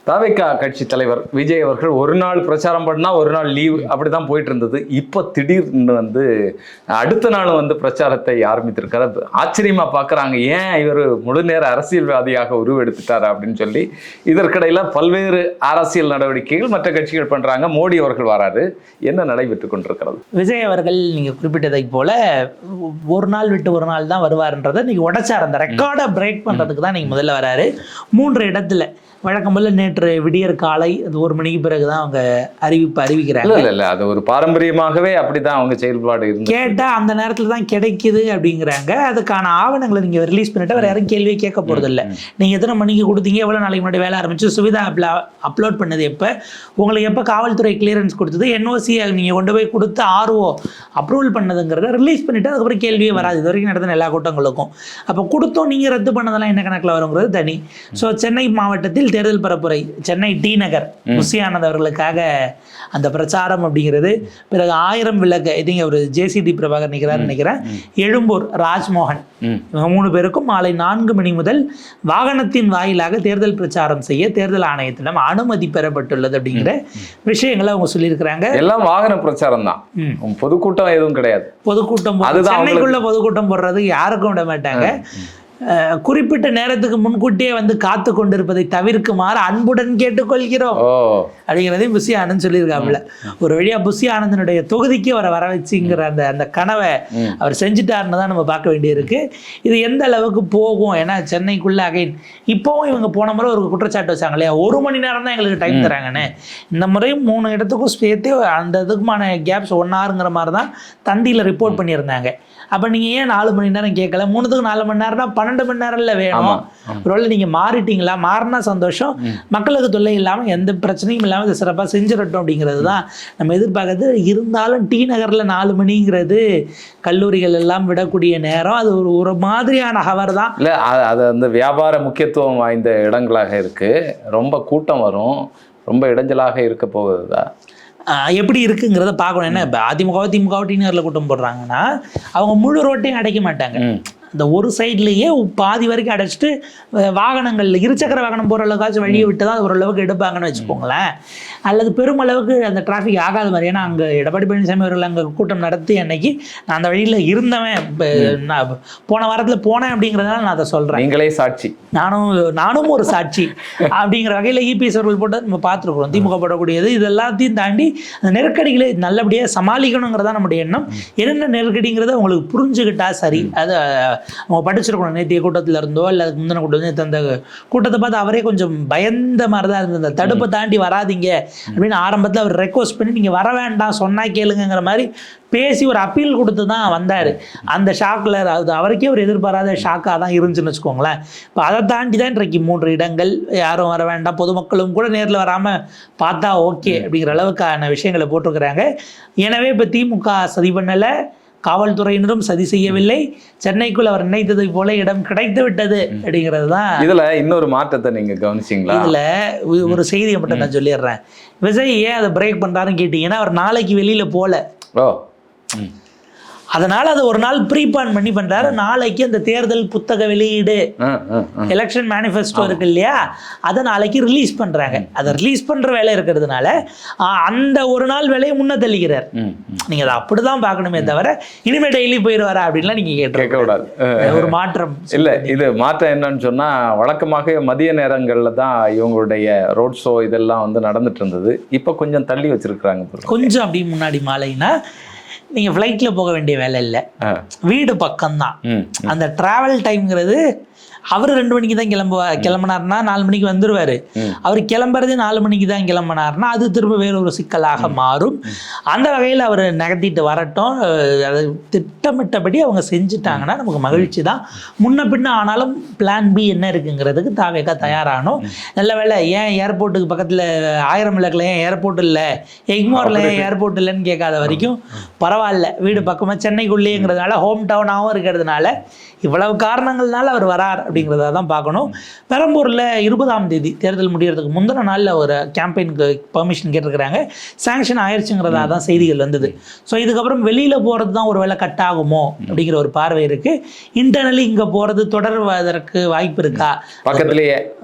தவிக கட்சி தலைவர் விஜய் அவர்கள் ஒரு நாள் பிரச்சாரம் பண்ணா ஒரு நாள் லீவ் அப்படிதான் போயிட்டு இருந்தது. இப்போ திடீர்னு அடுத்த நாள் பிரச்சாரத்தை ஆரம்பித்திருக்காரு. ஆச்சரியமா பாக்குறாங்க, ஏன் இவர் முழு நேர அரசியல்வாதியாக உருவெடுத்துட்டாரு அப்படின்னு சொல்லி. இதற்கிடையில பல்வேறு அரசியல் நடவடிக்கைகள் மற்ற கட்சிகள் பண்றாங்க. மோடி அவர்கள் வராரு. என்ன நடைபெற்றுக் கொண்டிருக்கிறது? விஜய் அவர்கள் நீங்க குறிப்பிட்டதை போல ஒரு நாள் விட்டு ஒரு நாள் தான் வருவார்ன்றதை நீங்க உடைச்சார். அந்த ரெக்கார்டை பிரேக் பண்றதுக்கு தான் நீங்க முதல்ல வராரு. 3 இடத்துல வழக்கம் போல நேற்று விடியற் காலை அது 1 மணிக்கு பிறகுதான் அவங்க அறிவிக்கிறாங்க. இல்ல அது ஒரு பாரம்பரியமாகவே அப்படிதான் அவங்க செயல்பாடு இருந்து கேட்டா அந்த நேரத்துல தான் கிடைக்குது அப்படிங்கிறாங்க. அதுக்கான ஆவணங்களை நீங்க ரிலீஸ் பண்ணிட்டு வேற யாரும் கேள்வியே கேட்க போறது இல்லை. நீங்க எத்தனை மணிக்கு கொடுத்தீங்க, எவ்வளவு நாளைக்கு முன்னாடி வேலை ஆரம்பிச்சு, சுவிதா ஆப்ல அப்லோட் பண்ணது எப்ப, உங்களுக்கு எப்ப காவல்துறை கிளியரன்ஸ் கொடுத்தது, என்ஓசி நீங்க கொண்டு போய் கொடுத்து ஆர்ஓ அப்ரூவல் பண்ணதுங்கிறத ரிலீஸ் பண்ணிட்டு அதுக்கப்புறம் கேள்வியே வராது. இது வரைக்கும் நடந்த எல்லா கூட்டங்களுக்கும். அப்போ கொடுத்தோம் நீங்க ரத்து பண்ணதெல்லாம் என்ன கணக்கில் வருங்கிறது தனி. ஸோ சென்னை மாவட்டத்தில் தேர்தல் பரப்புரை சென்னை டி நகர் முசியானந்த் அவர்களுக்காக அந்த பிரச்சாரம் அப்படிங்கிறது. பிறகு 1000 விளக்கு இதுங்க ஒரு ஜேசிடி பிரபாகர் நினைக்கிறேன், எழும்பூர் ராஜ்மோகன், இவங்க 3 பேருக்கும் மாலை 4 மணி முதல் வாகனத்தின் வாயிலாக தேர்தல் பிரச்சாரம் செய்ய தேர்தல் ஆணையத்திடம் அனுமதி பெறப்பட்டுள்ளது அப்படிங்கிற விஷயங்களை அவங்க சொல்லியிருக்கிறாங்க. எல்லாம் வாகன பிரச்சாரம் தான், பொதுக்கூட்டம் எதுவும் கிடையாது. பொதுக்கூட்டம் சென்னைக்குள்ள பொதுக்கூட்டம் போடுறது யாருக்கும் விட மாட்டாங்க. குறிப்பிட்ட நேரத்துக்கு முன்கூட்டியே காத்து கொண்டிருப்பதை தவிர்க்குமாறு அன்புடன் கேட்டுக்கொள்கிறோம் அப்படிங்கிறதையும் புஷி ஆனந்த் சொல்லியிருக்காப்புல. ஒரு வழியா புஷி ஆனந்தனுடைய தொகுதிக்கு அவரை வர வச்சுங்கிற அந்த கனவை அவர் செஞ்சுட்டாருன்னு தான் நம்ம பார்க்க வேண்டியிருக்கு. இது எந்த அளவுக்கு போகும், ஏன்னா சென்னைக்குள்ள அகைன் இப்போவும் இவங்க போன முறை ஒரு குற்றச்சாட்டு வச்சாங்க இல்லையா, 1 மணி நேரம் தான் எங்களுக்கு டைம் தராங்கன்னு. இந்த முறையும் 3 இடத்துக்கும் சேர்த்து அந்த இதுக்குமான கேப்ஸ் 1 ஹவருங்கிற மாதிரி தான் தந்தியில் ரிப்போர்ட் பண்ணியிருந்தாங்க. அப்போ நீங்கள் ஏன் 4 மணி நேரம் கேட்கல? 3க்கு 4 மணி நேரம்னா 12 மணி நேரம்ல வேணும். ஒருவேளை நீங்கள் மாறிட்டீங்களா? மாறினா சந்தோஷம், மக்களுக்கு தொல்லை இல்லாமல் எந்த பிரச்சனையும் இல்லாமல் இதை சிறப்பாக செஞ்சிடட்டும் அப்படிங்கிறது தான் நம்ம எதிர்பார்க்கறது. இருந்தாலும் டி நகரில் 4 மணிங்கிறது கல்லூரிகள் எல்லாம் விடக்கூடிய நேரம். அது ஒரு மாதிரியான ஹவர் தான். இல்லை, அது வியாபார முக்கியத்துவம் வாய்ந்த இடங்களாக இருக்கு. ரொம்ப கூட்டம் வரும், ரொம்ப இடைஞ்சலாக இருக்க போகுதுதா எப்படி இருக்குங்கிறத பார்க்கணும். என்ன இப்போ திமுக டி நகரில் கூட்டம் போடுறாங்கன்னா அவங்க முழு ரோட்டையும் அடைக்க மாட்டாங்க. இந்த ஒரு சைட்லேயே பாதி வரைக்கும் அடைச்சிட்டு வாகனங்கள் இருசக்கர வாகனம் போகிற அளவுக்காச்சும் வழியை விட்டு தான் ஓரளவுக்கு எடுப்பாங்கன்னு வச்சுக்கோங்களேன். அல்லது பெருமளவுக்கு அந்த டிராஃபிக் ஆகாத மாதிரி. ஏன்னா அங்கே எடப்பாடி பழனிசாமி அவர்கள் அங்கே கூட்டம் நடத்தி அன்னைக்கு நான் அந்த வழியில் இருந்தவன், நான் போன வாரத்தில் போனேன் அப்படிங்கிறதால நான் அதை சொல்கிறேன். நீங்களே சாட்சி, நானும் ஒரு சாட்சி அப்படிங்கிற வகையில் இபிஎஸ் அவர்கள் போட்டு நம்ம பார்த்துருக்குறோம். திமுக போடக்கூடியது இது எல்லாத்தையும் தாண்டி அந்த நெருக்கடிகளை நல்லபடியாக சமாளிக்கணுங்கிறதா நம்முடைய எண்ணம். என்னென்ன நெருக்கடிங்கிறத அவங்களுக்கு புரிஞ்சுக்கிட்டா சரி. அதை அவங்க படிச்சிருக்கணும். நேற்றைய கூட்டத்தில் இருந்தோ இல்லை அதுக்கு முந்தின கூட்டம், அந்த கூட்டத்தை பார்த்து அவரே கொஞ்சம் பயந்த மாதிரி தான் இருந்தது. அந்த தடுப்பை தாண்டி வராதிங்க அப்படின்னு ஆரம்பத்தில் அவர் ரெக்வஸ்ட் பண்ணி நீங்கள் வர வேண்டாம், சொன்னா கேளுங்கிற மாதிரி பேசி ஒரு அப்பீல் கொடுத்து தான் வந்தார். அந்த ஷாக்கில் அது அவருக்கே ஒரு எதிர்பாராத ஷாக்காக தான் இருந்துச்சுன்னு வச்சுக்கோங்களேன். இப்போ அதை தாண்டி தான் இன்றைக்கு 3 இடங்கள் யாரும் வர வேண்டாம், பொதுமக்களும் கூட நேரில் வராமல் பார்த்தா ஓகே அப்படிங்கிற அளவுக்கான விஷயங்களை போட்டிருக்கிறாங்க. எனவே இப்போ திமுக சதி பண்ணலை, காவல்துறையினரும் சதி செய்யவில்லை, சென்னைக்குள் அவர் நினைத்ததை போல இடம் கிடைத்து விட்டது அப்படிங்கிறது தான். இதுல இன்னொரு மாற்றத்தை நீங்க கவனிச்சிங்களா? இதுல ஒரு செய்தியை மட்டும் நான் சொல்லிடுறேன். விஜய் ஏன் அதை பிரேக் பண்றாருன்னு கேட்டீங்கன்னா, அவர் நாளைக்கு வெளியில போல, அதனால அதை ஒரு நாள் ப்ரீபான் பண்ணி பண்றாரு. நாளைக்கு அந்த தேர்தல் புத்தக வெளியீடு, எலெக்ஷன் மேனிஃபெஸ்டோ இருக்கு இல்லையா, அதை நாளைக்கு ரிலீஸ் பண்றாங்க. அதை ரிலீஸ் பண்ற வேலை இருக்கிறதுனால அந்த ஒரு நாள் வேலையை முன்ன தள்ளிக்கிறார். நீங்க அதை அப்படிதான் பார்க்கணுமே தவிர இனிமே டெய்லி போயிடுவாரா அப்படின்லாம் நீங்க கேட்க கூடாது. ஒரு மாற்றம் இல்ல, இது மாற்றம் என்னன்னு சொன்னா, வழக்கமாக மதிய நேரங்கள்ல தான் இவங்களுடைய ரோட் ஷோ இதெல்லாம் நடந்துட்டு இருந்தது. இப்ப கொஞ்சம் தள்ளி வச்சிருக்காங்க. கொஞ்சம் அப்படி முன்னாடி மாலைனா நீங்க ஃப்ளைட்ல போக வேண்டிய வேலை இல்லை, வீடு பக்கம்தான். அந்த டிராவல் டைம்ங்கிறது அவர் 2 மணிக்கு தான் கிளம்பினார்னா 4 மணிக்கு வந்துருவாரு. அவர் கிளம்புறது 4 மணிக்கு தான் கிளம்பினார்னா அது திரும்ப வேற ஒரு சிக்கலாக மாறும். அந்த வகையில் அவர் நகர்த்திட்டு வரட்டும். அதை திட்டமிட்டபடி அவங்க செஞ்சுட்டாங்கன்னா நமக்கு மகிழ்ச்சி தான். முன்ன பின்ன ஆனாலும் பிளான் பி என்ன இருக்குங்கிறதுக்கு தாவேக்கா தயாரானோம். நல்ல வேலை, ஏன் ஏர்போர்ட்டுக்கு பக்கத்தில் 1000 விளக்கில் ஏன் ஏர்போர்ட் இல்லை, எக்மோரில் ஏன் ஏர்போர்ட் இல்லைன்னு கேட்காத வரைக்கும் பரவாயில்ல, வீடு பக்கமாக சென்னைக்குள்ளேங்கிறதுனால ஹோம் டவுனாகவும் இருக்கிறதுனால இவ்வளவு காரணங்கள்னால அவர் வரார். அப்படிங்கிறத தான் பார்க்கணும். பெரம்பூரில் 20ஆம் தேதி தேர்தல் முடியறதுக்கு முந்தின நாளில் ஒரு கேம்பெயினுக்கு பெர்மிஷன் கேட்டிருக்கிறாங்க. சாங்ஷன் ஆயிடுச்சுங்கிறதா தான் செய்திகள் வந்தது. ஸோ இதுக்கப்புறம் வெளியில் போகிறது தான் ஒரு வேளை கட் ஆகுமோ அப்படிங்கிற ஒரு பார்வை இருக்குது. இன்டர்னலி இங்கே போகிறது தொடர்வதற்கு வாய்ப்பு இருக்கா? பக்கத்துலேயே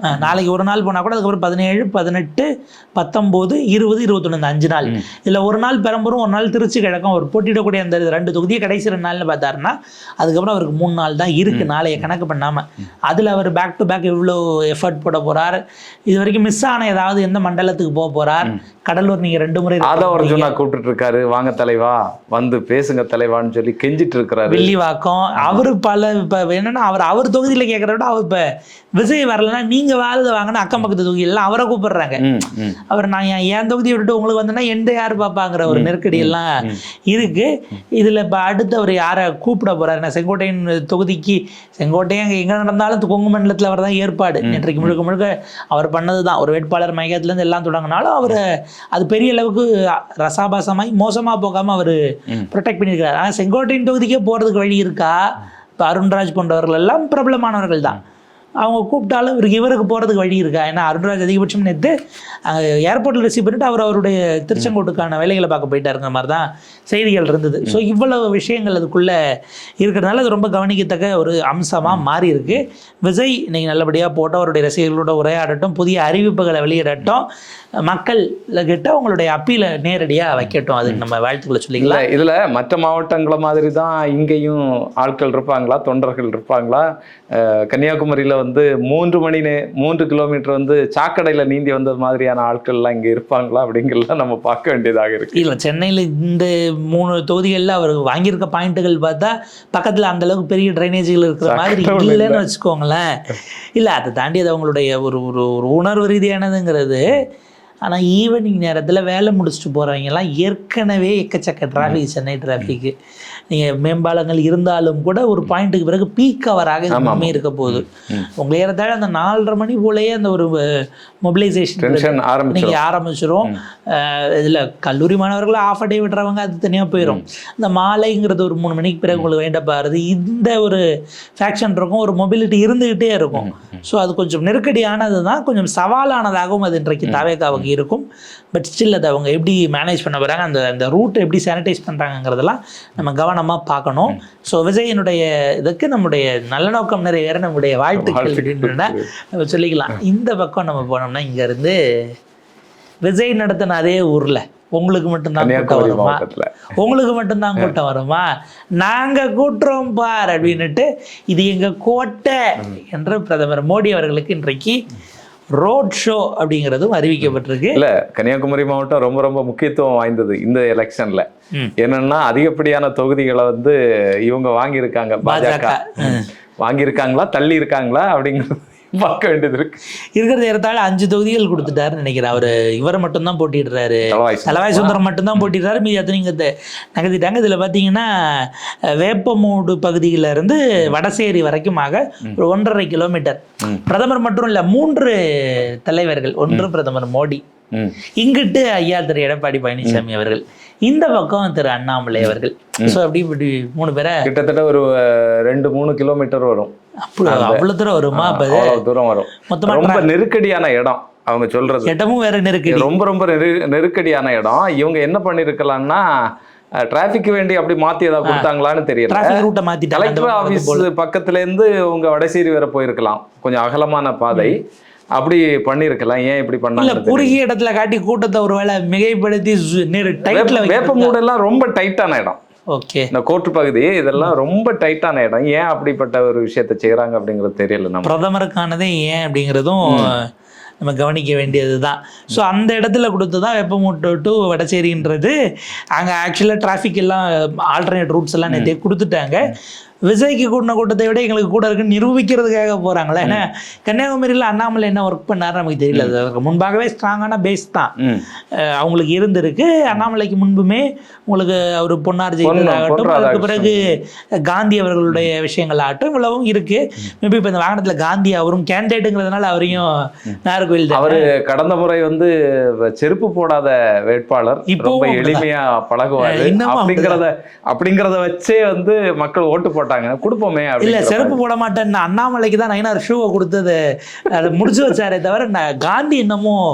நாளைக்கு ஒரு நாள் போனால் கூட அதுக்கப்புறம் 17, 18, 19, 20, 21 இந்த 5 நாள். இதில் ஒரு நாள் பெரம்பூரும் ஒரு நாள் திருச்சி கிழக்கும் அவர் போட்டியிடக்கூடிய அந்த 2 தொகுதியை கடைசி 2 நாள்னு பார்த்தாருன்னா அதுக்கப்புறம் அவருக்கு 3 நாள் தான் இருக்குது நாளைய கணக்கு பண்ணாமல். அதில் அவர் பேக் டு பேக் எவ்வளோ எஃபர்ட் போட போகிறார், இது வரைக்கும் மிஸ் ஆன ஏதாவது எந்த மண்டலத்துக்கு போக போகிறார். கடலூர் நீங்கள் 2 முறை அர்ஜுனா கூப்பிட்டு இருக்காரு, வாங்க தலைவா வந்து பேசுங்க தலைவான்னு சொல்லி கெஞ்சிட்டு இருக்கிறாரு. வில்லிவாக்கம் அவரு பல இப்போ என்னன்னா அவர் தொகுதியில் கேட்குற விட அவர் இப்போ விஜய் வரலன்னா நீங்கள் வாழ்ந்து வாங்கினா அக்கம் பக்கத்து தொகுதியெல்லாம் அவரை கூப்பிடுறாங்க. அவர் நான் என் தொகுதியை விட்டுட்டு உங்களுக்கு வந்தேன்னா எந்த யார் பார்ப்பாங்கிற ஒரு நெருக்கடி எல்லாம் இருக்கு. இதில் இப்போ அடுத்து அவர் யாரை கூப்பிட போறாரு? செங்கோட்டையன் தொகுதிக்கு செங்கோட்டையன் எங்கே நடந்தாலும் கொங்கு மண்டலத்தில் அவர் தான் ஏற்பாடு. நேற்றைக்கு முழுக்க முழுக்க அவர் பண்ணது தான். ஒரு வேட்பாளர் மையத்துலேருந்து எல்லாம் தொடங்கினாலும் அவர் அது பெரிய அளவுக்கு ரசாபாசமாய் மோசமாக போகாமல் அவர் ப்ரொடெக்ட் பண்ணியிருக்கிறார். ஆனால் செங்கோட்டையன் தொகுதிக்கே போகிறதுக்கு வழி இருக்கா? இப்போ அருண்ராஜ் போன்றவர்கள் எல்லாம் பிரபலமானவர்கள் தான். அவங்க கூப்பிட்டாலும் இவருக்கு போகிறதுக்கு வழி இருக்கா? ஏன்னா அருண்ராஜ் அதிகபட்சம் நேற்று ஏர்போர்ட்டில் ரிசீவ் பண்ணிட்டு அவருடைய திருச்செங்கோட்டுக்கான வேலைகளை பார்க்க போயிட்டாருங்கிற மாதிரி தான் செய்திகள் இருந்தது. ஸோ இவ்வளவு விஷயங்கள் அதுக்குள்ளே இருக்கிறதுனால அது ரொம்ப கவனிக்கத்தக்க ஒரு அம்சமாக மாறி இருக்கு. விஜய் இன்னைக்கு நல்லபடியாக போட்டு அவருடைய ரசிகர்களோட உரையாடட்டும், புதிய அறிவிப்புகளை வெளியிடட்டும், மக்கள் கிட்ட உங்களுடைய அப்பீலை நேரடியாக வைக்கட்டும். அதுக்கு நம்ம வாழ்த்துக்களை சொல்லிக்கலாம். இதில் மற்ற மாவட்டங்களை மாதிரி தான் இங்கேயும் ஆட்கள் இருப்பாங்களா, தொண்டர்கள் இருப்பாங்களா? கன்னியாகுமரியில் வந்து 3 கிலோமீட்டர் வந்து சாக்கடையில் நீந்தி வந்தது மாதிரியான ஆட்கள்லாம் இங்கே இருப்பாங்களா அப்படிங்கிறலாம் நம்ம பார்க்க வேண்டியதாக இருக்கு. இல்லை, சென்னையில் இந்த 3 தொகுதிகளில் அவர் வாங்கியிருக்க பாயிண்ட்டுகள் பார்த்தா பக்கத்தில் அந்தளவுக்கு பெரிய ட்ரைனேஜ்கள் இருக்கிற மாதிரி இல்லைன்னு வச்சுக்கோங்களேன். இல்லை, அதை தாண்டி அது அவங்களுடைய ஒரு ஒரு உணர்வு ரீதியானதுங்கிறது. ஆனால் ஈவினிங் நேரத்தில் வேலை முடிச்சுட்டு போகிறவங்கெல்லாம் ஏற்கனவே எக்கச்சக்க டிராஃபிக், சென்னை டிராஃபிக்கு. நீங்கள் மேம்பாலங்கள் இருந்தாலும் கூட ஒரு பாயிண்ட்டுக்கு பிறகு பீக் ஹவராக எல்லாமே இருக்க போகுது. உங்களை ஏறத்தாழ அந்த 4:30 மணி போலேயே அந்த ஒரு மொபிலைசேஷன் நீங்கள் ஆரம்பிச்சிடும். இதில் கல்லூரி மாணவர்கள் ஆஃப் டே விடுறவங்க அது தனியாக போயிடும். இந்த மாலைங்கிறது ஒரு 3 மணிக்கு பிறகு உங்களுக்கு வேண்டப்பாருது. இந்த ஒரு ஃபேக்ஷன் இருக்கும், ஒரு மொபிலிட்டி இருந்துக்கிட்டே இருக்கும். ஸோ அது கொஞ்சம் நெருக்கடியானது தான், கொஞ்சம் சவாலானதாகவும் அது இன்றைக்கு தாவேக்காவுக்கு இருக்கும். பட் ஸ்டில் அதை அவங்க எப்படி மேனேஜ் பண்ண போகிறாங்க, அந்த ரூட்டை எப்படி சானிடைஸ் பண்ணுறாங்கிறதெல்லாம் நம்ம கவனமாக பார்க்கணும். ஸோ விஜயனுடைய இதுக்கு நம்முடைய நல்ல நோக்கம் நிறைவேற நம்முடைய வாழ்த்துக்கள் அப்படின்றத சொல்லிக்கலாம். இந்த பக்கம் நம்ம போனோம்னா இங்கேருந்து விஜய் நடத்தின அதே ஊரில் உங்களுக்கு மட்டும்தான் கூட்டம் வருமா, உங்களுக்கு மட்டும்தான் கூட்டம் வருமா, நாங்கள் கூட்டுறோம் பார் அப்படின்னுட்டு இது எங்கள் கோட்டை என்று பிரதமர் மோடி அவர்களுக்கு இன்றைக்கு ரோட் ஷோ அப்படிங்கிறதும் அறிவிக்கப்பட்டிருக்கு. இல்ல, கன்னியாகுமரி மாவட்டம் ரொம்ப ரொம்ப முக்கியத்துவம் வாய்ந்தது இந்த எலெக்ஷன்ல. என்னன்னா அதிகப்படியான தொகுதிகளை வந்து இவங்க வாங்கியிருக்காங்க, பாஜக வாங்கியிருக்காங்களா தள்ளி இருக்காங்களா அப்படிங்கிறது பார்க்க வேண்டியது இருக்கு. இருக்கிறது ஏறத்தாழ 5 தொகுதிகள் கொடுத்துட்டாருன்னு நினைக்கிறேன். அவர் இவரை மட்டும்தான் போட்டிடுறாரு, தலவாய் சுந்தரம் மட்டும்தான் போட்டிடுறாரு, மீதி அத்தனைங்க நகர்த்திட்டாங்க. இதில் பார்த்தீங்கன்னா வேப்பமூடு பகுதியிலிருந்து வடசேரி வரைக்குமாக ஒரு 1.5 கிலோமீட்டர். பிரதமர் மட்டும் இல்லை, 3 தலைவர்கள், 1 பிரதமர் மோடி, இங்கிட்டு ஐயா திரு எடப்பாடி பழனிசாமி அவர்கள், இந்த பக்கம் திரு அண்ணாமலை அவர்கள். ஸோ அப்படி 3 பேரை கிட்டத்தட்ட ஒரு 2-3 கிலோமீட்டர் வரும். அவ்வளவு தூரம் வருமா? தூரம் வரும். மொத்தமா ரொம்ப நெருக்கடியான இடம். அவங்க சொல்றது இடமும் வேற நெருக்கடி, ரொம்ப ரொம்ப நெருக்கடியான இடம். இவங்க என்ன பண்ணிருக்கலாம்னா டிராபிக் வேண்டி அப்படி மாத்தி ஏதாவது கொடுத்தாங்களான்னு தெரியல. கலெக்டர் ஆபீஸ் பக்கத்துல இருந்து உங்க வடசேரி வேற போயிருக்கலாம், கொஞ்சம் அகலமான பாதை, அப்படி பண்ணிருக்கலாம். ஏன் இப்படி பண்ணாங்க? குறுகிய இடத்துல காட்டி கூட்டத்தை ஒருவேளை மிகைப்படுத்தி வேப்பமூடெல்லாம் ரொம்ப டைட்டான இடம். ஓகே, இந்த கோர்ட்டு பகுதி இதெல்லாம் ரொம்ப டைட்டான இடம். ஏன் அப்படிப்பட்ட ஒரு விஷயத்த செய்யறாங்க அப்படிங்கிறது தெரியல. நம்ம பிரதமருக்கானதே ஏன் அப்படிங்கிறதும் நம்ம கவனிக்க வேண்டியது தான். ஸோ அந்த இடத்துல கொடுத்து தான் வெப்பமூட்டு டு வடசேரின்றது. அங்கே ஆக்சுவலாக டிராஃபிக் எல்லாம் ஆல்டர்னேட் ரூட்ஸ் எல்லாம் நேற்றே கொடுத்துட்டாங்க. விஜய்க்கு கூட்டின கூட்டத்தை விட எங்களுக்கு கூட இருக்குன்னு நிரூபிக்கிறதுக்காக போகிறாங்களே. ஏன்னா கன்னியாகுமரியில் அண்ணாமலை என்ன ஒர்க் பண்ணாரு நமக்கு தெரியல. அதுக்கு முன்பாகவே ஸ்ட்ராங்கான பேஸ் தான் அவங்களுக்கு இருந்திருக்கு. அண்ணாமலைக்கு முன்புமே உங்களுக்கு அவர் பொன்னார் ஜெயிலாகட்டும், அதுக்கு பிறகு காந்தி அவர்களுடைய விஷயங்கள் ஆகட்டும், இவ்வளவும் இருக்கு. மேபி இப்போ இந்த வாகனத்தில் காந்தி அவரும் கேண்டிடேட்டுங்கிறதுனால அவரையும் நாகர்கோவில் அவரு கடந்த முறை வந்து செருப்பு போடாத வேட்பாளர், ரொம்ப எளிமையா பழகுவாரு அப்படிங்கிறத வச்சே வந்து மக்கள் ஓட்டு போட்டாங்க. மாட்டாங்க, கொடுப்போமே இல்ல அப்படிங்கிற செருப்பு போட மாட்டேன்னு அண்ணாமலைக்கு தான் நயினார் ஷூவை கொடுத்தது, அதை முடிச்சு வச்சாரே தவிர காந்தி இன்னமும்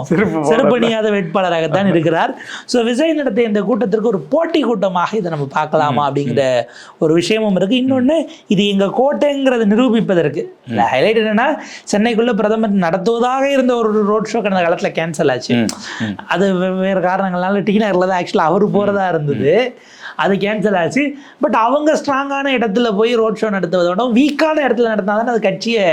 செருப்பு அணியாத வேட்பாளராகத்தான் இருக்கிறார். ஸோ விஜய் நடத்திய இந்த கூட்டத்திற்கு ஒரு போட்டி கூட்டமாக இதை நம்ம பார்க்கலாமா அப்படிங்கிற ஒரு விஷயமும் இருக்கு. இன்னொன்று, இது எங்க கோட்டைங்கிறத நிரூபிப்பதற்கு ஹைலைட் என்னன்னா, சென்னைக்குள்ள பிரதமர் நடத்துவதாக இருந்த ஒரு ரோட் ஷோ கடந்த காலத்தில் கேன்சல் ஆச்சு. அது வேறு காரணங்கள்னால டி நகரில் தான் ஆக்சுவலாக அவர் போகிறதா இருந்தது, அது கேன்சல் ஆச்சு. பட் அவங்க ஸ்ட்ராங்கான இடத்துல போய் ரோட் ஷோ நடத்துவதை விட வீக்கான இடத்துல நடத்தினா தானே அது கட்சியை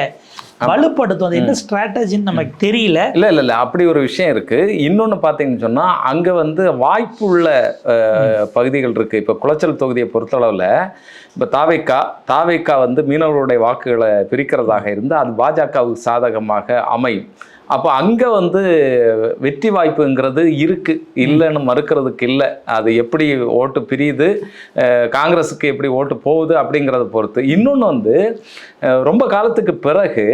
வலுப்படுத்தும். அது என்ன ஸ்ட்ராட்டஜின்னு நமக்கு தெரியல. இல்ல அப்படி ஒரு விஷயம் இருக்கு. இன்னொன்னு பாத்தீங்கன்னு சொன்னா, அங்க வந்து வாய்ப்பு உள்ள பகுதிகள் இருக்கு. இப்ப குளச்சல் தொகுதியை பொறுத்தளவுல இப்ப தாவேக்கா வந்து மீனவர்களுடைய வாக்குகளை பிரிக்கிறதாக இருந்து அது பாஜகவுக்கு சாதகமாக அமையும். அப்போ அங்கே வந்து வெற்றி வாய்ப்புங்கிறது இருக்குது, இல்லைன்னு மறுக்கிறதுக்கு இல்லை. அது எப்படி ஓட்டு பிரியுது, காங்கிரஸுக்கு எப்படி ஓட்டு போகுது அப்படிங்கிறத பொறுத்து. இன்னொன்று வந்து ரொம்ப காலத்துக்கு பிறகு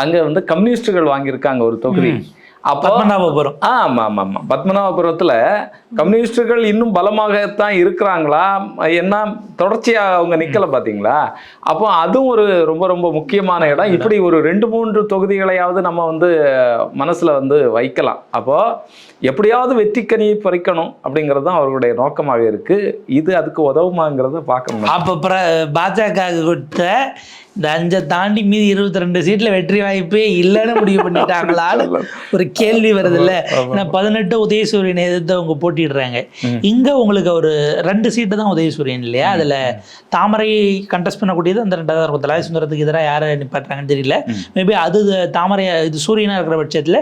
அங்கே வந்து கம்யூனிஸ்டுகள் வாங்கியிருக்காங்க ஒரு தொகுதி. அப்போ பத்மநாபபுரம், பத்மநாபபுரத்தில் கம்யூனிஸ்டுகள் இன்னும் பலமாகத்தான் இருக்கிறாங்களா, என்ன தொடர்ச்சியாக அவங்க நிற்கலை பார்த்தீங்களா? அப்போ அதுவும் ஒரு ரொம்ப ரொம்ப முக்கியமான இடம். இப்படி ஒரு 2-3 தொகுதிகளையாவது நம்ம வந்து மனசில் வந்து வைக்கலாம். அப்போது எப்படியாவது வெற்றிக்கனியை பறிக்கணும் அப்படிங்கிறது தான் அவர்களுடைய நோக்கமாக இருக்குது. இது அதுக்கு உதவுமாங்கிறத பார்க்கணும். அப்போ பாஜக கொடுத்த இந்த 5 தாண்டி மீதி 22 சீட்ல வெற்றி வாய்ப்பே இல்லைன்னு முடிவு பண்ணிட்டாங்களான்னு ஒரு கேள்வி வருது இல்ல. ஏன்னா 18 உதயசூரியன் எதிர்த்து அவங்க போட்டிடுறாங்க. இங்க உங்களுக்கு ஒரு 2 சீட்டு தான் உதயசூரியன் இல்லையா? அதுல தாமரை கண்டெஸ்ட் பண்ணக்கூடியது அந்த 2 இருக்கும். தலாய் சுந்தரத்துக்கு எதிராக யாரை நிப்பாட்டுறாங்கன்னு தெரியல. மேபி அது தாமரை இது சூரியனா இருக்கிற பட்சத்துல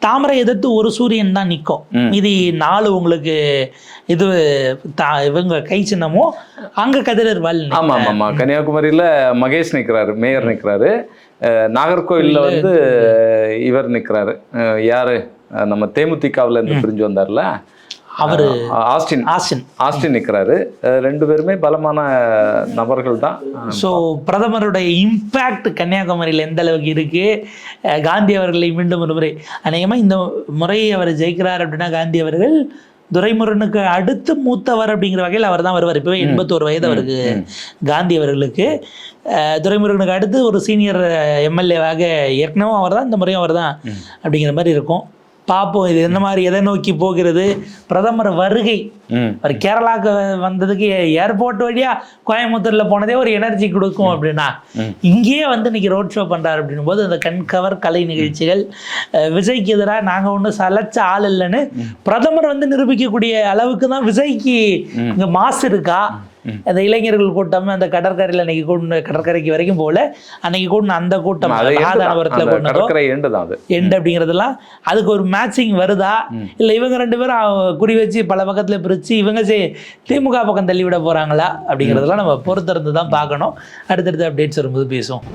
தாமரை எதிர்த்து ஒரு சூரியன் தான் நிற்கும். இது 4 உங்களுக்கு இது இவங்க கை சின்னமோ அங்க கதிரர்வால். ஆமா கன்னியாகுமரியில மகேஷ் நிற்கிறாரு, மேயர் நிற்கிறாரு. நாகர்கோவில்ல வந்து இவர் நிற்கிறாரு, யாரு நம்ம தேமுதிகவில் இருந்து பிரிஞ்சு வந்தார்ல அவரு ஆஸ்டின் நிற்கிறாரு. 2 பேருமே பலமான நபர்கள் தான். ஸோ பிரதமருடைய இம்பேக்ட் கன்னியாகுமரியில் எந்த அளவுக்கு இருக்கு, காந்தி அவர்களை மீண்டும் ஒரு முறை அநேகமாக இந்த முறை அவர் ஜெயிக்கிறார் அப்படின்னா காந்தி அவர்கள் துரைமுருகனுக்கு அடுத்து மூத்தவர் அப்படிங்கிற வகையில் அவர் தான் வருவார். இப்போவே 81 வயது அவருக்கு காந்தி அவர்களுக்கு. துரைமுருகனுக்கு அடுத்து ஒரு சீனியர் எம்எல்ஏவாக ஏற்கனவே அவர் தான், இந்த முறையும் அவர் தான் அப்படிங்கிற மாதிரி இருக்கும். பார்ப்போம் இது என்ன மாதிரி எதை நோக்கி போகிறது. பிரதமர் வருகை, அவர் கேரளாவுக்கு வந்ததுக்கு ஏர்போர்ட் வழியா கோயம்புத்தூர்ல போனதே ஒரு எனர்ஜி கொடுக்கும் அப்படின்னா, இங்கேயே வந்து இன்னைக்கு ரோட் ஷோ பண்றாரு அப்படின்னும் போது அந்த கண்கவர் கலை நிகழ்ச்சிகள், விஜய்க்கு எதிராக நாங்கள் ஒன்றும் சலைச்ச ஆள் இல்லைன்னு பிரதமர் வந்து நிரூபிக்கக்கூடிய அளவுக்கு தான் விஜய்க்கு இங்க மாசு இருக்கா. அந்த இளைஞர்கள் கூட்டம் அந்த கடற்கரையில் அன்னைக்கு கூட்டின, கடற்கரைக்கு வரைக்கும் போல அன்னைக்கு கூட்டின அந்த கூட்டம் எண்டு அப்படிங்கிறதுலாம் அதுக்கு ஒரு மேட்சிங் வருதா, இல்லை இவங்க 2 பேரும் குறி வச்சு பல பக்கத்தில் பிரித்து இவங்க திமுக பக்கம் தள்ளிவிட போகிறாங்களா அப்படிங்கிறதெல்லாம் நம்ம பொறுத்திருந்து தான் பார்க்கணும். அடுத்தடுத்த அப்டேட்ஸ் வரும்போது பேசுவோம்.